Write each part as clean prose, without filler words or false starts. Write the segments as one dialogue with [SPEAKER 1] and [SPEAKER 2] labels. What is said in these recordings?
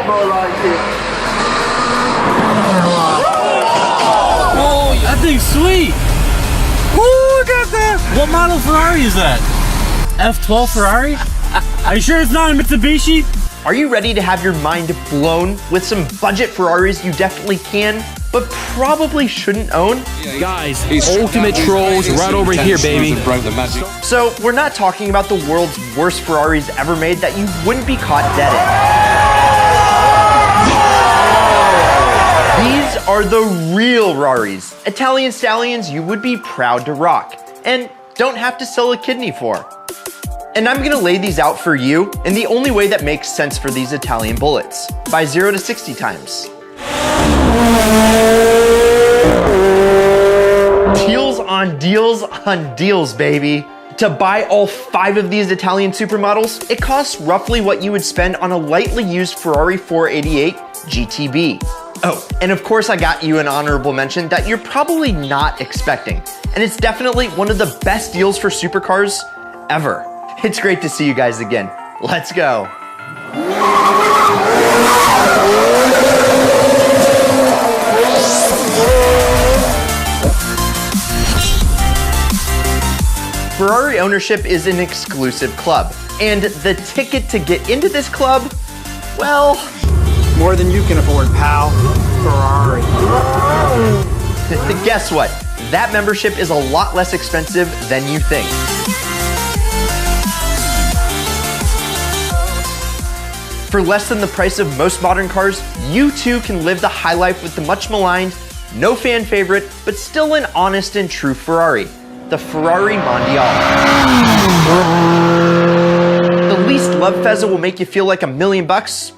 [SPEAKER 1] more like it.
[SPEAKER 2] Oh, that thing's sweet. Ooh, look at that. What model Ferrari is that? F12 Ferrari? Are you sure it's not a Mitsubishi?
[SPEAKER 3] Are you ready to have your mind blown with some budget Ferraris you definitely can, but probably shouldn't own?
[SPEAKER 2] Guys, ultimate trolls right over here, baby.
[SPEAKER 3] So we're not talking about the world's worst Ferraris ever made that you wouldn't be caught dead in. These are the real Raris, Italian stallions you would be proud to rock, and don't have to sell a kidney for. And I'm gonna lay these out for you in the only way that makes sense for these Italian bullets, by 0 to 60 times. Deals on deals, baby. To buy all 5 of these Italian supermodels, it costs roughly what you would spend on a lightly used Ferrari 488 GTB. Oh, and of course I got you an honorable mention that you're probably not expecting, and it's definitely one of the best deals for supercars ever. It's great to see you guys again. Let's go. Ferrari ownership is an exclusive club, and the ticket to get into this club, well,
[SPEAKER 4] more than you can afford, pal. Ferrari.
[SPEAKER 3] Guess what? That membership is a lot less expensive than you think. For less than the price of most modern cars, you too can live the high life with the much maligned, no fan favorite, but still an honest and true Ferrari, the Ferrari Mondial. The least love Fezza will make you feel like $1 million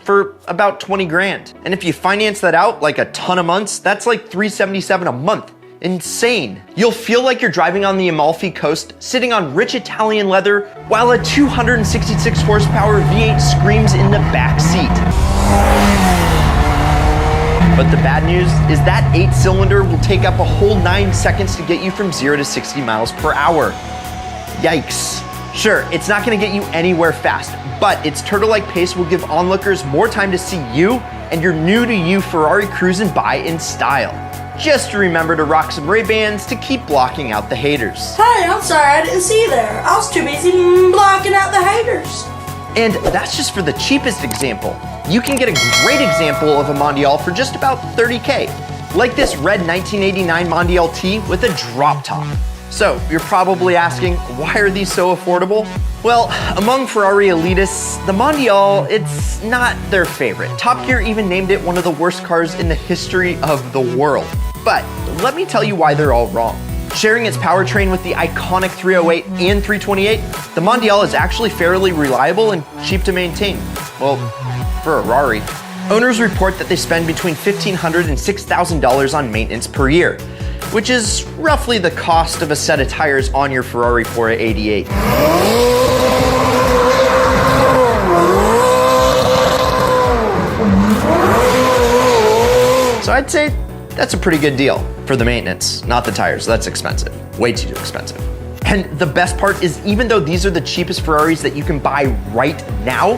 [SPEAKER 3] for about 20 grand. And if you finance that out like a ton of months, that's like $377 a month. Insane. You'll feel like you're driving on the Amalfi Coast, sitting on rich Italian leather, while a 266 horsepower V8 screams in the back seat. But the bad news is that 8-cylinder will take up a whole 9 seconds to get you from 0 to 60 miles per hour. Yikes. Sure, it's not gonna get you anywhere fast, but its turtle-like pace will give onlookers more time to see you and your new-to-you Ferrari cruising by in style. Just remember to rock some Ray-Bans to keep blocking out the haters.
[SPEAKER 5] Hey, I'm sorry I didn't see you there. I was too busy blocking out the haters.
[SPEAKER 3] And that's just for the cheapest example. You can get a great example of a Mondial for just about 30K, like this red 1989 Mondial T with a drop top. So you're probably asking, why are these so affordable? Well, among Ferrari elitists, the Mondial, it's not their favorite. Top Gear even named it one of the worst cars in the history of the world. But let me tell you why they're all wrong. Sharing its powertrain with the iconic 308 and 328, the Mondial is actually fairly reliable and cheap to maintain. Well, for a Rari. Owners report that they spend between $1,500 and $6,000 on maintenance per year, which is roughly the cost of a set of tires on your Ferrari 488. So I'd say that's a pretty good deal for the maintenance, not the tires. That's expensive, way too expensive. And the best part is, even though these are the cheapest Ferraris that you can buy right now,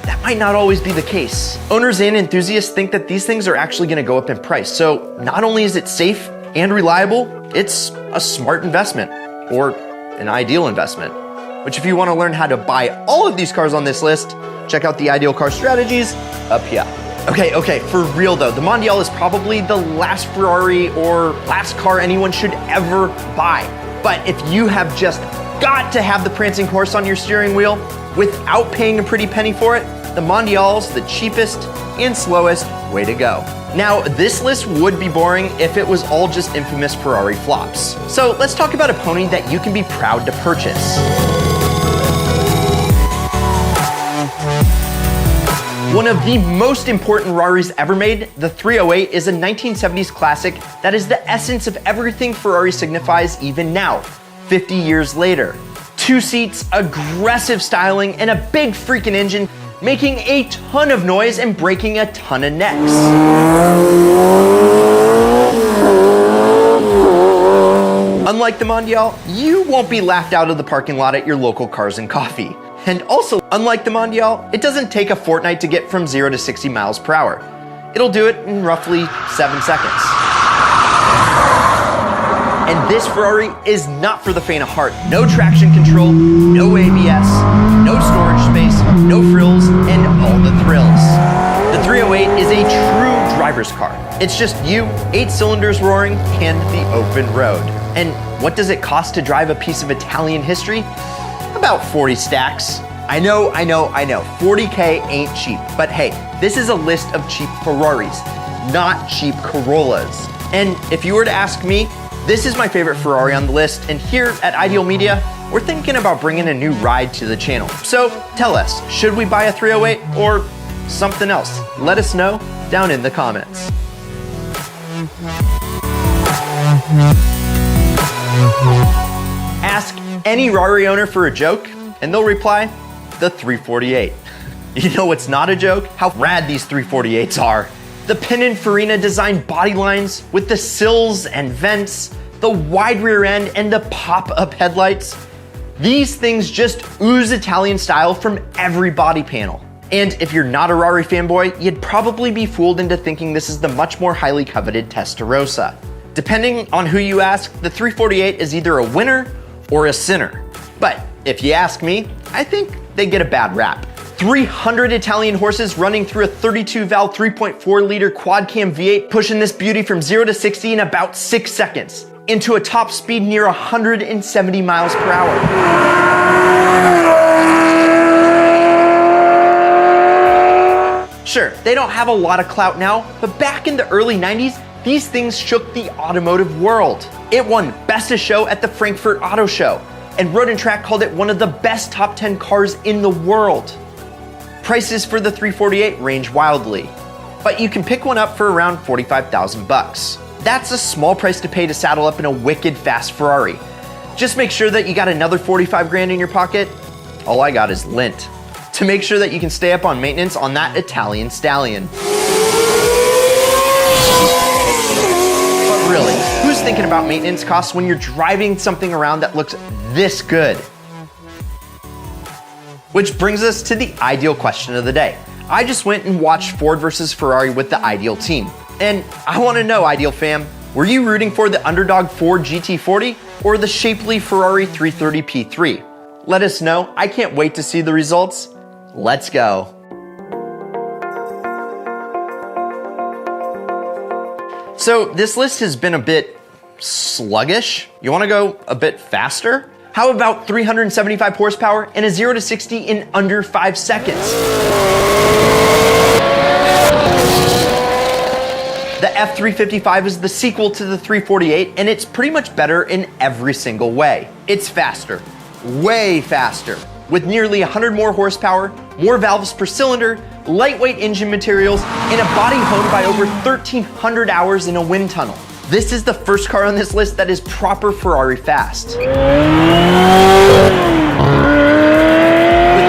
[SPEAKER 3] that might not always be the case. Owners and enthusiasts think that these things are actually gonna go up in price. So not only is it safe and reliable, it's a smart investment, or an ideal investment. Which, if you wanna learn how to buy all of these cars on this list, check out the Ideal Car Strategies up here. Okay, for real though, the Mondial is probably the last Ferrari or last car anyone should ever buy. But if you have just got to have the prancing horse on your steering wheel without paying a pretty penny for it, the Mondial's the cheapest and slowest way to go. Now, this list would be boring if it was all just infamous Ferrari flops. So let's talk about a pony that you can be proud to purchase. One of the most important Raris ever made, the 308, is a 1970s classic that is the essence of everything Ferrari signifies even now, 50 years later. 2 seats, aggressive styling, and a big freaking engine, making a ton of noise and breaking a ton of necks. Unlike the Mondial, you won't be laughed out of the parking lot at your local Cars and Coffee. And also, unlike the Mondial, it doesn't take a fortnight to get from 0 to 60 miles per hour. It'll do it in roughly 7 seconds. And this Ferrari is not for the faint of heart. No traction control, no ABS, no storage space, no frills, and all the thrills. The 308 is a true driver's car. It's just you, 8 cylinders roaring, and the open road. And what does it cost to drive a piece of Italian history? About 40 stacks. I know, 40K ain't cheap. But hey, this is a list of cheap Ferraris, not cheap Corollas. And if you were to ask me, this is my favorite Ferrari on the list, and here at Ideal Media, we're thinking about bringing a new ride to the channel. So tell us, should we buy a 308 or something else? Let us know down in the comments. Ask any Ferrari owner for a joke, and they'll reply, the 348. You know what's not a joke? How rad these 348s are. The Pininfarina designed body lines with the sills and vents, the wide rear end, and the pop-up headlights. These things just ooze Italian style from every body panel. And if you're not a Ferrari fanboy, you'd probably be fooled into thinking this is the much more highly coveted Testarossa. Depending on who you ask, the 348 is either a winner or a sinner. But if you ask me, I think they get a bad rap. 300 Italian horses running through a 32-valve 3.4-liter quad-cam V8, pushing this beauty from 0 to 60 in about 6 seconds, into a top speed near 170 miles per hour. Sure, they don't have a lot of clout now, but back in the early 90s, these things shook the automotive world. It won Best of Show at the Frankfurt Auto Show, and Road and Track called it one of the best top 10 cars in the world. Prices for the 348 range wildly, but you can pick one up for around 45,000 bucks. That's a small price to pay to saddle up in a wicked fast Ferrari. Just make sure that you got another 45 grand in your pocket. All I got is lint, to make sure that you can stay up on maintenance on that Italian stallion. But really, who's thinking about maintenance costs when you're driving something around that looks this good? Which brings us to the ideal question of the day. I just went and watched Ford versus Ferrari with the Ideal team. And I want to know, Ideal fam, were you rooting for the underdog Ford GT40 or the shapely Ferrari 330 P3? Let us know. I can't wait to see the results. Let's go. So this list has been a bit sluggish. You want to go a bit faster? How about 375 horsepower and a 0 to 60 in under 5 seconds? The F355 is the sequel to the 348, and it's pretty much better in every single way. It's faster, way faster, with nearly 100 more horsepower, more valves per cylinder, lightweight engine materials, and a body honed by over 1,300 hours in a wind tunnel. This is the first car on this list that is proper Ferrari fast. With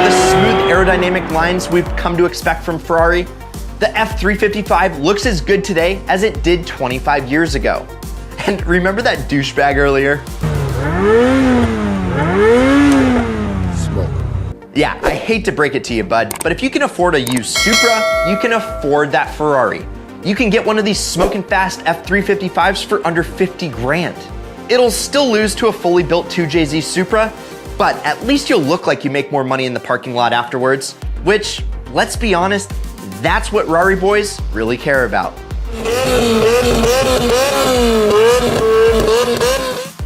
[SPEAKER 3] the smooth aerodynamic lines we've come to expect from Ferrari, the F355 looks as good today as it did 25 years ago. And remember that douchebag earlier? Smoke. Yeah, I hate to break it to you, bud, but if you can afford a used Supra, you can afford that Ferrari. You can get one of these smoking fast F355s for under 50 grand. It'll still lose to a fully built 2JZ Supra, but at least you'll look like you make more money in the parking lot afterwards, which, let's be honest, that's what Ferrari boys really care about.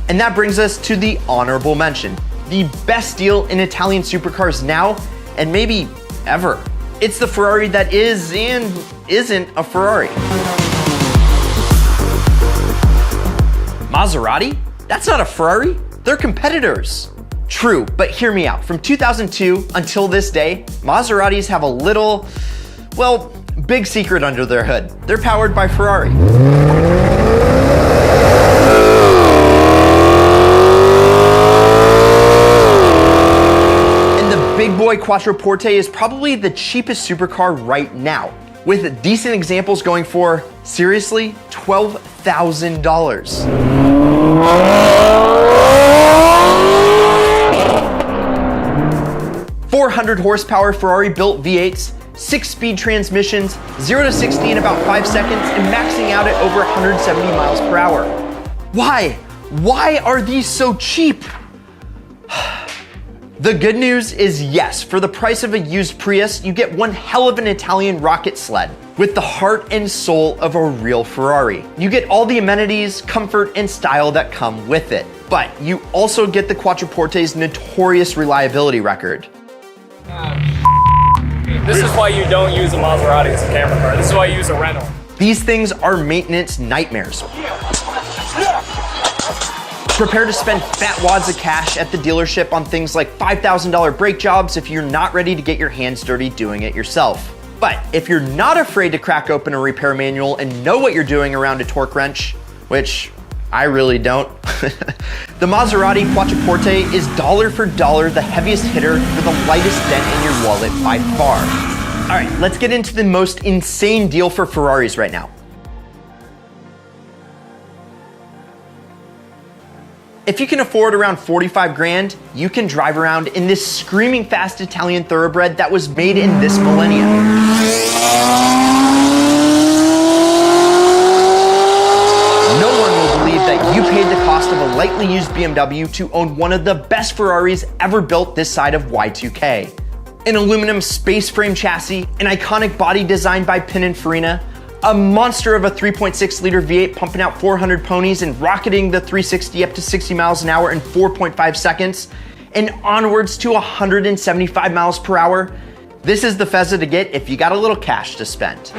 [SPEAKER 3] And that brings us to the honorable mention, the best deal in Italian supercars now, and maybe ever. It's the Ferrari that is and isn't a Ferrari. Maserati? That's not a Ferrari. They're competitors. True, but hear me out. From 2002 until this day, Maseratis have a little, well, big secret under their hood. They're powered by Ferrari. Big boy Quattroporte is probably the cheapest supercar right now, with decent examples going for, seriously, $12,000. 400 horsepower Ferrari built V8s, 6-speed transmissions, 0 to 60 in about 5 seconds, and maxing out at over 170 miles per hour. Why? Why are these so cheap? The good news is yes, for the price of a used Prius, you get one hell of an Italian rocket sled with the heart and soul of a real Ferrari. You get all the amenities, comfort, and style that come with it. But you also get the Quattroporte's notorious reliability record.
[SPEAKER 1] This is why you don't use a Maserati as a camera car. This is why you use a rental.
[SPEAKER 3] These things are maintenance nightmares. Prepare to spend fat wads of cash at the dealership on things like $5,000 brake jobs if you're not ready to get your hands dirty doing it yourself. But if you're not afraid to crack open a repair manual and know what you're doing around a torque wrench, which I really don't, the Maserati Quattroporte is dollar for dollar the heaviest hitter for the lightest dent in your wallet by far. All right, let's get into the most insane deal for Ferraris right now. If you can afford around 45 grand, you can drive around in this screaming fast Italian thoroughbred that was made in this millennium. No one will believe that you paid the cost of a lightly used BMW to own one of the best Ferraris ever built this side of Y2K. An aluminum space frame chassis, an iconic body designed by Pininfarina, a monster of a 3.6 liter V8 pumping out 400 ponies and rocketing the 360 up to 60 miles an hour in 4.5 seconds, and onwards to 175 miles per hour. This is the Fezza to get if you got a little cash to spend.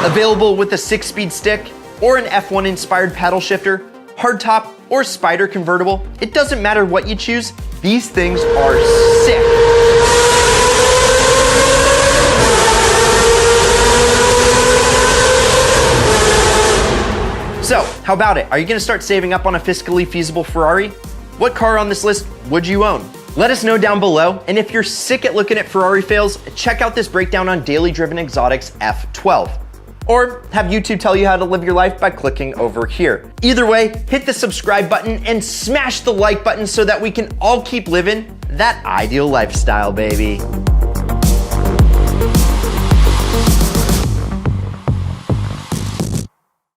[SPEAKER 3] Available with a 6-speed stick or an F1 inspired paddle shifter, hardtop, or Spider convertible, it doesn't matter what you choose, these things are sick. So, how about it? Are you gonna start saving up on a fiscally feasible Ferrari? What car on this list would you own? Let us know down below, and if you're sick at looking at Ferrari fails, check out this breakdown on Daily Driven Exotics F12. Or have YouTube tell you how to live your life by clicking over here. Either way, hit the subscribe button and smash the like button so that we can all keep living that ideal lifestyle, baby.